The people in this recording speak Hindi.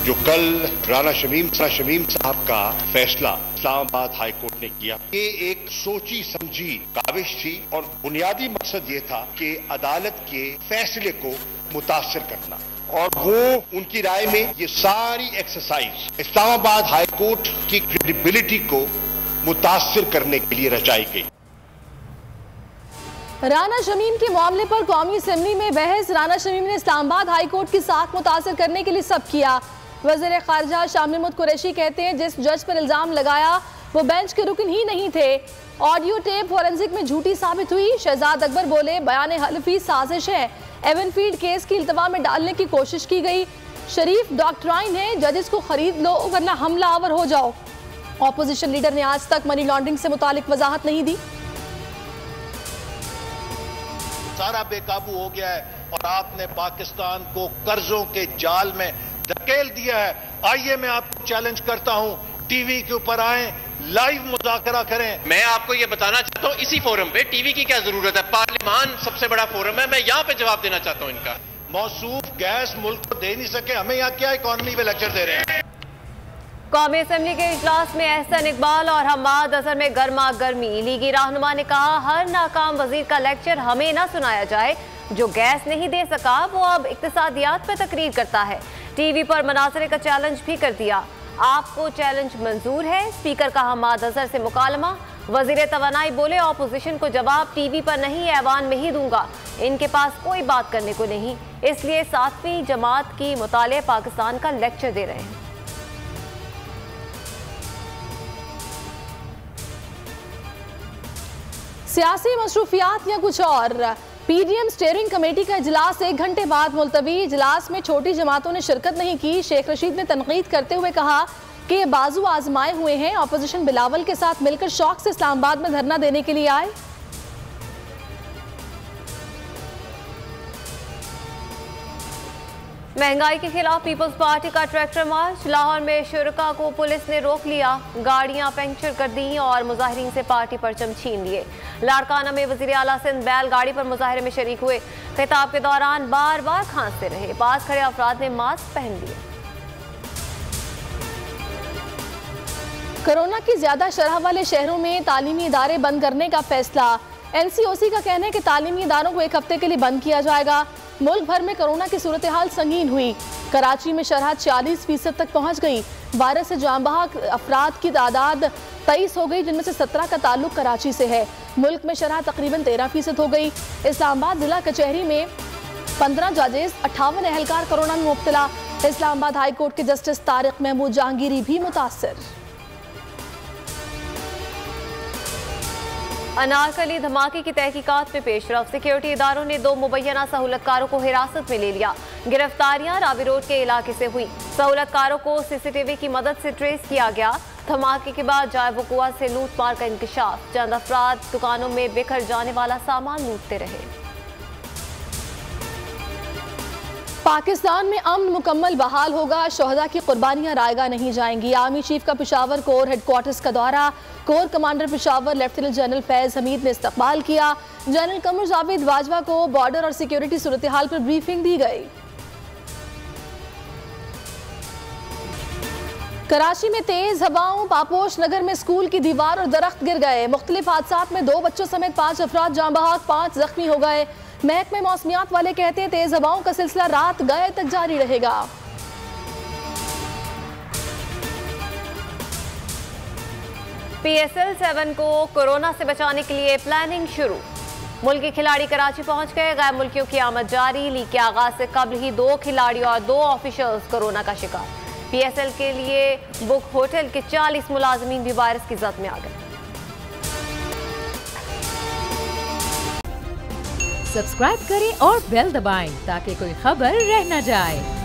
जो कल राना शमीम साहब का फैसला इस्लामाबाद हाई कोर्ट ने किया, ये एक सोची समझी काविश थी और बुनियादी मकसद ये था कि अदालत के फैसले को मुतासिर करना। और वो उनकी राय में ये सारी एक्सरसाइज इस्लामाबाद हाई कोर्ट की क्रेडिबिलिटी को मुतासिर करने के लिए रचाई गई। राना शमीम के मामले पर कौमी असेंबली में बहस। राना शमीम ने इस्लामाबाद हाई कोर्ट की साख मुतासिर करने के लिए सब किया। वज़ीर ख़ारिजा शाह महमूद कुरैशी कहते हैं जिस जज पर इल्ज़ाम लगाया वो बेंच के रुकन ही नहीं थे। ऑडियो टेप फॉरेंसिक में झूठी साबित हुई। शहजाद अकबर बोले बयान हल्फी साजिश है। एवनफील्ड केस की इल्तवा में डालने की कोशिश की गई। शरीफ डॉक्ट्राइन है, जजेस को खरीद लो वरना हमला आवर हो जाओ। ऑपोजिशन लीडर ने आज तक मनी लॉन्ड्रिंग से मुतालिक वजाहत नहीं दी। सारा बेकाबू हो गया है और आपने पाकिस्तान को कर्जों के जाल में धकेल दिया है। आइए मैं आपको चैलेंज करता हूं, टीवी के ऊपर आए, लाइव मुज़ाकरा करें। मैं आपको ये बताना चाहता हूं इसी फोरम पे टीवी की क्या जरूरत है, पार्लियामान सबसे बड़ा फोरम है। मैं यहाँ पे जवाब देना चाहता हूं इनका। मौसूफ गैस मुल्क को दे नहीं सके, हमें यहाँ क्या इकॉनमी पे लेक्चर दे रहे हैं। कौमी असेंबली के इजलास में एहसन इकबाल और हम्माद अजहर में गर्मा गर्मी। लीगी रहनुमा ने कहा हर नाकाम वजीर का लेक्चर हमें ना सुनाया जाए। जो गैस नहीं दे सका वो अब इक्तिसादियात पर तकरीर करता है। टीवी पर मनाजरे का चैलेंज भी कर दिया। आपको चैलेंज मंजूर है? स्पीकर का हम्माद अजहर से मुकालमा। वजीर तवानाई बोले ऑपोजिशन को जवाब टीवी पर नहीं ऐवान में ही दूंगा। इनके पास कोई बात करने को नहीं, इसलिए 7वीं जमात की मुताले पाकिस्तान का लेक्चर दे रहे हैं। सियासी मसरूफियात या कुछ और। पीडीएम स्टीयरिंग कमेटी का इजलास 1 घंटे बाद मुलतवी। इजलास में छोटी जमातों ने शिरकत नहीं की। शेख रशीद ने तनकीद करते हुए कहा कि ये बाजू आजमाए हुए हैं। अपोजिशन बिलावल के साथ मिलकर शौक से इस्लामाबाद में धरना देने के लिए आए। महंगाई के खिलाफ पीपल्स पार्टी का ट्रैक्टर मार्च। लाहौर में शुरका को पुलिस ने रोक लिया, गाड़ियां पंक्चर कर दी और मुजाहिरीन से पार्टी परचम छीन लिए। लाड़काना में वजीर आला सिंध बैलगाड़ी पर मुजाहरे में शरीक हुए। खिताब के दौरान बार बार खांसते रहे। पास खड़े अफराद ने मास्क पहन लिए। कोरोना की ज्यादा शरह वाले शहरों में तालीमी इदारे बंद करने का फैसला। एनसीओसी का कहना है कि तालीमी इदारों को 1 हफ्ते के लिए बंद किया जाएगा। मुल्क भर में कोरोना की सूरत हाल संगीन हुई। कराची में शरह 40% तक पहुंच गई। वायरस से जान बहक अफराद की तादाद 23 हो गई, जिनमें से 17 का ताल्लुक कराची से है। मुल्क में शरह तकरीबन 13% हो गई। इस्लामाबाद जिला कचहरी में 15 जजेस, 58 एहलकार कोरोना में मुब्तला। इस्लामाबाद हाई कोर्ट के जस्टिस तारिक महमूद जहांगीरी भी मुतासर। अनारकली धमाके की तहकीकात में पेशरफ। सिक्योरिटी इदारों ने 2 मुबैना सहूलतकारों को हिरासत में ले लिया। गिरफ्तारियां रावी रोड के इलाके से हुई। सहूलतकारों को सीसीटीवी की मदद से ट्रेस किया गया। धमाके के बाद जाए वकुआ से लूट मार का इंकशाफ। चंद अफराद दुकानों में बिखर जाने वाला सामान लूटते रहे। पाकिस्तान में अमन मुकम्मल बहाल होगा। शोहदा की कुर्बानियां रायगा नहीं जाएंगी। आर्मी चीफ का पेशावर कोर हेडक्वार्टर्स का दौरा। Core commander Peshawar lieutenant general Faiz Hamid ने इस्तकबाल किया। जनरल कमर जावेद बाजवा को बॉर्डर और सिक्योरिटी सूरत हाल पर ब्रीफिंग दी गई। कराची में तेज हवाओं। पापोश नगर में स्कूल की दीवार और दरख्त गिर गए। मुख्तलिफ हादसात में 2 बच्चों समेत 5 अफराद जान बहक, 5 जख्मी हो गए। महकमे मौसमियात वाले कहते हैं तेज हवाओं का सिलसिला रात गए तक जारी रहेगा। PSL 7 को कोरोना से बचाने के लिए प्लानिंग शुरू। मुल्की खिलाड़ी कराची पहुंच गए। गैर मुल्कियों की आमद जारी। लीग के आगाज से कबल ही 2 खिलाड़ी और 2 ऑफिशियल्स कोरोना का शिकार। PSL के लिए बुक होटल के 40 मुलाजमीन भी वायरस की जद में आ गए। सब्सक्राइब करें और बेल दबाएं ताकि कोई खबर रह न जाए।